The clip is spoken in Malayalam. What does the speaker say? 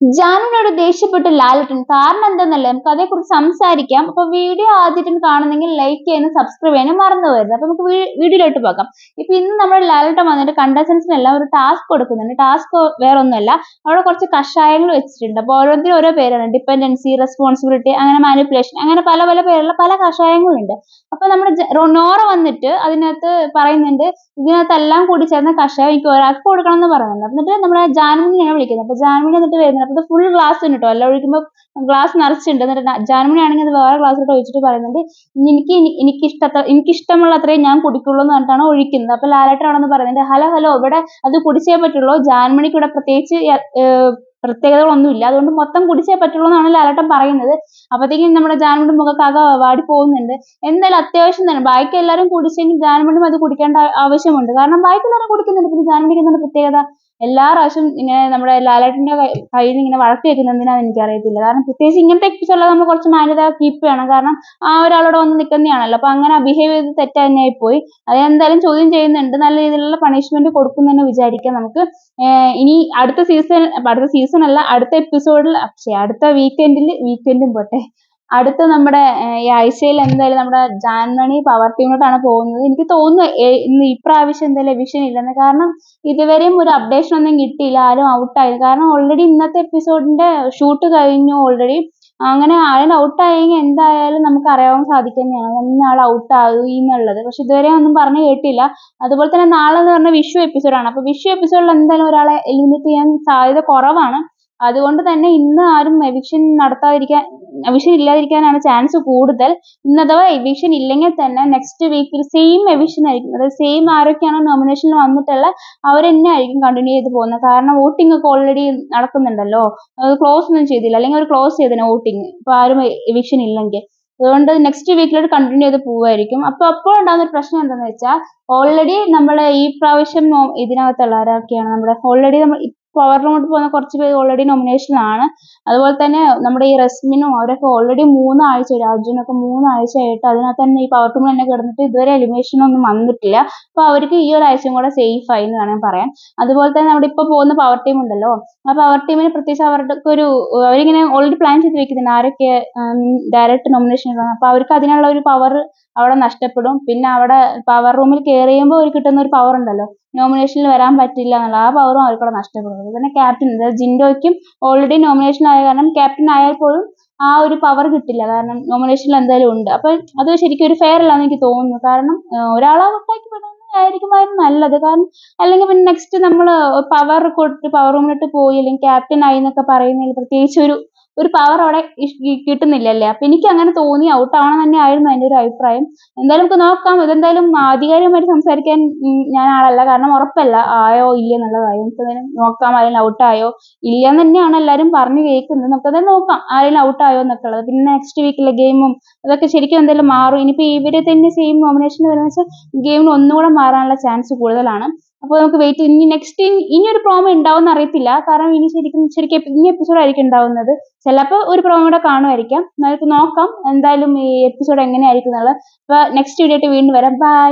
ജാനുവിനോട് ദേഷ്യപ്പെട്ട് ലാലേട്ടൻ. കാരണം എന്താന്നല്ലേ, നമുക്ക് അതേക്കുറിച്ച് സംസാരിക്കാം. അപ്പൊ വീഡിയോ ആദ്യമായിട്ട് കാണുന്നെങ്കിൽ ലൈക്ക് ചെയ്യാനും സബ്സ്ക്രൈബ് ചെയ്യാനും മറന്നു പോകരുത്. അപ്പൊ നമുക്ക് വീഡിയോയിലോട്ട് പോകാം. ഇപ്പൊ ഇന്ന് നമ്മുടെ ലാലേട്ടൻ വന്നിട്ട് കണ്ടസ്റ്റൻസിനെല്ലാം ഒരു ടാസ്ക് കൊടുക്കുന്നുണ്ട്. ടാസ്ക് വേറെ ഒന്നുമല്ല, അവിടെ കുറച്ച് കഷായങ്ങൾ വെച്ചിട്ടുണ്ട്. അപ്പൊ ഓരോരുത്തരും ഓരോ പേരാണ്: ഡിപ്പെൻഡൻസി, റെസ്പോൺസിബിലിറ്റി, അങ്ങനെ മാനിപ്പുലേഷൻ, അങ്ങനെ പല പല പേരുള്ള പല കഷായങ്ങളുണ്ട്. അപ്പൊ നമ്മുടെ നോറ വന്നിട്ട് അതിനകത്ത് പറയുന്നുണ്ട്, ഇതിനകത്തെല്ലാം കൂടി ചേർന്ന കഷായം എനിക്ക് ഒരാൾക്ക് കൊടുക്കണം എന്ന് പറയുന്നുണ്ട്. എന്നിട്ട് നമ്മുടെ ജാനുവിനെയാണ് വിളിക്കുന്നത്. അപ്പൊ ജാനുവിനെ എന്നിട്ട് വരുന്നത്, അപ്പൊ ഫുൾ ഗ്ലാസ് ഉണ്ട് കേട്ടോ, എല്ലാം ഒഴിക്കുമ്പോൾ ഗ്ലാസ് നിറച്ചിട്ടുണ്ട്. എന്നിട്ട് ജാനുവിനെ ആണെങ്കിൽ അത് വേറെ ഗ്ലാസ്സിലോട്ട് ഒഴിച്ചിട്ട് പറയുന്നുണ്ട്, എനിക്കിഷ്ടമുള്ള അത്രയും ഞാൻ കുടിക്കുള്ളൂ എന്ന് പറഞ്ഞിട്ടാണ് ഒഴിക്കുന്നത്. അപ്പൊ ലാലേട്ടനാണെന്ന് പറയുന്നുണ്ട്, ഹലോ ഇവിടെ അത് കുടിച്ചേ പറ്റുള്ളൂ, ജാൻമണിക്ക് ഇവിടെ പ്രത്യേകിച്ച് പ്രത്യേകതകളൊന്നുമില്ല, അതുകൊണ്ട് മൊത്തം കുടിച്ചേ പറ്റുള്ളൂ എന്നാണ് ലാലേട്ടൻ പറയുന്നത്. അപ്പത്തേക്കും നമ്മുടെ ജാൻമണിയുടെ മുഖക്കാകെ വാടി പോകുന്നുണ്ട്. എന്തായാലും അത്യാവശ്യം തന്നെ ബാക്കി എല്ലാവരും കുടിച്ചെങ്കിൽ ജാൻമണിയും അത് കുടിക്കേണ്ട ആവശ്യമുണ്ട്. കാരണം ബാക്കി എല്ലാവരും കുടിക്കുന്നുണ്ട്, പിന്നെ ജാൻമണിക്ക് എന്താണ് പ്രത്യേകത? എല്ലാ പ്രാവശ്യം ഇങ്ങനെ നമ്മുടെ ലാലേട്ടന്റെ കയ്യിൽ നിന്ന് ഇങ്ങനെ വഴക്ക് കേൾക്കുന്നത് എന്തിനാന്ന് എനിക്കറിയത്തില്ല. കാരണം പ്രത്യേകിച്ച് ഇങ്ങനത്തെ എപ്പിസോഡിൽ നമ്മൾ കുറച്ച് മാന്യത കീപ്പ് ചെയ്യണം. കാരണം ആ ഒരാളോട് വന്ന് നിൽക്കുന്നതാണല്ലോ. അപ്പൊ അങ്ങനെ ബിഹേവ് ചെയ്ത് തെറ്റ് തന്നെയായി പോയി. അതെന്തായാലും ചോദ്യം ചെയ്യുന്നുണ്ട്, നല്ല രീതിയിലുള്ള പണിഷ്മെന്റ് കൊടുക്കും തന്നെ വിചാരിക്കാം നമുക്ക്. ഇനി അടുത്ത സീസൺ അല്ല, അടുത്ത എപ്പിസോഡിൽ, പക്ഷേ അടുത്ത വീക്കെൻഡും പോട്ടെ, അടുത്ത നമ്മുടെ ഈ ആഴ്ചയിൽ എന്തായാലും നമ്മുടെ ജാൻമണി പവർ ടീമിലോട്ടാണ് പോകുന്നത്. എനിക്ക് തോന്നുന്നു ഇന്ന് ഇപ്രാവശ്യം എന്തായാലും എവിക്ഷൻ ഇല്ലെന്ന്. കാരണം ഇതുവരെയും ഒരു അപ്ഡേഷൻ ഒന്നും കിട്ടിയില്ല, ആരും ഔട്ടായി. കാരണം ഓൾറെഡി ഇന്നത്തെ എപ്പിസോഡിന്റെ ഷൂട്ട് കഴിഞ്ഞു ഓൾറെഡി. അങ്ങനെ ആരും ഔട്ടായെങ്കിൽ എന്തായാലും നമുക്ക് അറിയാൻ സാധിക്കുന്നതാണ് ഇന്നയാൾ ഔട്ടായി എന്നുള്ളത്. പക്ഷെ ഇതുവരെ ഒന്നും പറഞ്ഞു കേട്ടില്ല. അതുപോലെ തന്നെ നാളെ എന്ന് പറഞ്ഞ വിഷു എപ്പിസോഡാണ്. അപ്പൊ വിഷു എപ്പിസോഡിൽ എന്തായാലും ഒരാളെ എലിമിനേറ്റ് ചെയ്യാൻ സാധ്യത കുറവാണ്. അതുകൊണ്ട് തന്നെ ഇന്ന് ആരും എവിക്ഷൻ ഇല്ലാതിരിക്കാനാണ് ചാൻസ് കൂടുതൽ. ഇന്ന് അഥവാ എവിക്ഷൻ ഇല്ലെങ്കിൽ തന്നെ നെക്സ്റ്റ് വീക്കിൽ സെയിം എവിക്ഷൻ ആയിരിക്കും. അതായത് സെയിം ആരൊക്കെയാണോ നോമിനേഷനിൽ വന്നിട്ടുള്ള അവർ തന്നെ ആയിരിക്കും കണ്ടിന്യൂ ചെയ്ത് പോകുന്നത്. കാരണം വോട്ടിംഗ് ഒക്കെ ഓൾറെഡി നടക്കുന്നുണ്ടല്ലോ, അത് ക്ലോസ് ഒന്നും ചെയ്തില്ല. അല്ലെങ്കിൽ അവർ ക്ലോസ് ചെയ്തേനെ വോട്ടിംഗ്, ഇപ്പൊ ആരും എവിക്ഷൻ ഇല്ലെങ്കിൽ. അതുകൊണ്ട് നെക്സ്റ്റ് വീക്കിലോട്ട് കണ്ടിന്യൂ ചെയ്ത് പോവായിരിക്കും. അപ്പോൾ ഉണ്ടാകുന്ന ഒരു പ്രശ്നം എന്താണെന്ന് വെച്ചാൽ, ഓൾറെഡി നമ്മൾ ഈ പ്രാവശ്യം ഇതിനകത്തുള്ള ആരൊക്കെയാണ് നമ്മുടെ ഓൾറെഡി നമ്മൾ പവർ റൂമിലോട്ട് പോകുന്ന കുറച്ച് പേര് ഓൾറെഡി നോമിനേഷനിലാണ്. അതുപോലെ തന്നെ നമ്മുടെ ഈ റസ്മിനും അവരൊക്കെ ഓൾറെഡി 3 ആഴ്ച, രാജുവിനൊക്കെ 3 ആഴ്ചയായിട്ട് അതിനകത്ത് തന്നെ ഈ പവർ റൂമിൽ തന്നെ കിടന്നിട്ട് ഇതുവരെ എലിമിനേഷൻ ഒന്നും വന്നിട്ടില്ല. അപ്പൊ അവർക്ക് ഈ ഒരു ആഴ്ചയും കൂടെ സേഫ് ആയി എന്ന് വേണമെങ്കിൽ പറയാം. അതുപോലെ തന്നെ അവിടെ ഇപ്പൊ പോകുന്ന പവർ ടീം ഉണ്ടല്ലോ, ആ പവർ ടീമിന് പ്രത്യേകിച്ച് അവരിങ്ങനെ ഓൾറെഡി പ്ലാൻ ചെയ്ത് വെക്കുന്നുണ്ട് ആരൊക്കെ ഡയറക്റ്റ് നോമിനേഷൻ ഇടണം. അപ്പൊ അവർക്ക് അതിനുള്ള ഒരു പവർ അവിടെ നഷ്ടപ്പെടും. പിന്നെ അവിടെ പവർ റൂമിൽ കയറിയുമ്പോൾ അവർ കിട്ടുന്ന ഒരു പവർ ഉണ്ടല്ലോ, നോമിനേഷനിൽ വരാൻ പറ്റില്ല എന്നുള്ള ആ പവറും അവർക്കവിടെ നഷ്ടപ്പെടും. അതുപോലെ ക്യാപ്റ്റൻ ജിൻഡോയ്ക്കും ഓൾറെഡി നോമിനേഷൻ ആയ കാരണം ക്യാപ്റ്റൻ ആയാൽ പോലും ആ ഒരു പവർ കിട്ടില്ല, കാരണം നോമിനേഷനിൽ എന്തായാലും ഉണ്ട്. അപ്പൊ അത് ശരിക്കും ഒരു ഫെയർ അല്ലാന്ന് എനിക്ക് തോന്നുന്നു. കാരണം ഒരാളെ ഔട്ടാക്കി വിടുന്നതായിരിക്കുമായിരുന്നു നല്ലത്. കാരണം അല്ലെങ്കിൽ പിന്നെ നെക്സ്റ്റ് നമ്മൾ പവർ കൊടുത്ത് പവർ റൂമിലിട്ട് പോയി അല്ലെങ്കിൽ ക്യാപ്റ്റൻ ആയി എന്നൊക്കെ പറയുന്നതിൽ പ്രത്യേകിച്ച് ഒരു പവർ അവിടെ കിട്ടുന്നില്ലല്ലേ. അപ്പൊ എനിക്ക് അങ്ങനെ തോന്നി, ഔട്ട് ആവണം തന്നെ ആയിരുന്നു എൻ്റെ ഒരു അഭിപ്രായം. എന്തായാലും നമുക്ക് നോക്കാം. ഇതെന്തായാലും ആധികാരികമായിട്ട് സംസാരിക്കാൻ ഞാൻ ആളല്ല, കാരണം ഉറപ്പല്ല ആയോ ഇല്ല എന്നുള്ള കാര്യം. നമുക്ക് എന്തായാലും നോക്കാം, ആരെങ്കിലും ഔട്ട് ആയോ ഇല്ലയെന്ന് തന്നെയാണ് എല്ലാവരും പറഞ്ഞു കേൾക്കുന്നത്. നമുക്ക് എന്തായാലും നോക്കാം ആരെങ്കിലും ഔട്ട് ആയോ എന്നൊക്കെ ഉള്ളത്. പിന്നെ നെക്സ്റ്റ് വീക്കിലെ ഗെയിമും അതൊക്കെ ശരിക്കും എന്തായാലും മാറും. ഇനിയിപ്പോ ഇവരെ തന്നെ സെയിം നോമിനേഷൻ വരുന്ന വെച്ചാൽ ഗെയിമിന് ഒന്നുകൂടെ മാറാനുള്ള ചാൻസ് കൂടുതലാണ്. അപ്പോൾ നമുക്ക് വെയിറ്റ്, ഇനി ഒരു പ്രോമോ ഉണ്ടാവുമെന്ന് അറിയത്തില്ല. കാരണം ഇനി ശരിക്കും ഇനി എപ്പിസോഡ് ആയിരിക്കും ഉണ്ടാവുന്നത്. ചിലപ്പോൾ ഒരു പ്രോമോ കൂടെ കാണുമായിരിക്കാം. നമുക്ക് നോക്കാം എന്തായാലും ഈ എപ്പിസോഡ് എങ്ങനെയായിരിക്കും എന്നുള്ളത്. അപ്പൊ നെക്സ്റ്റ് വീഡിയോ ആയിട്ട് വീണ്ടും വരാം. ബൈ.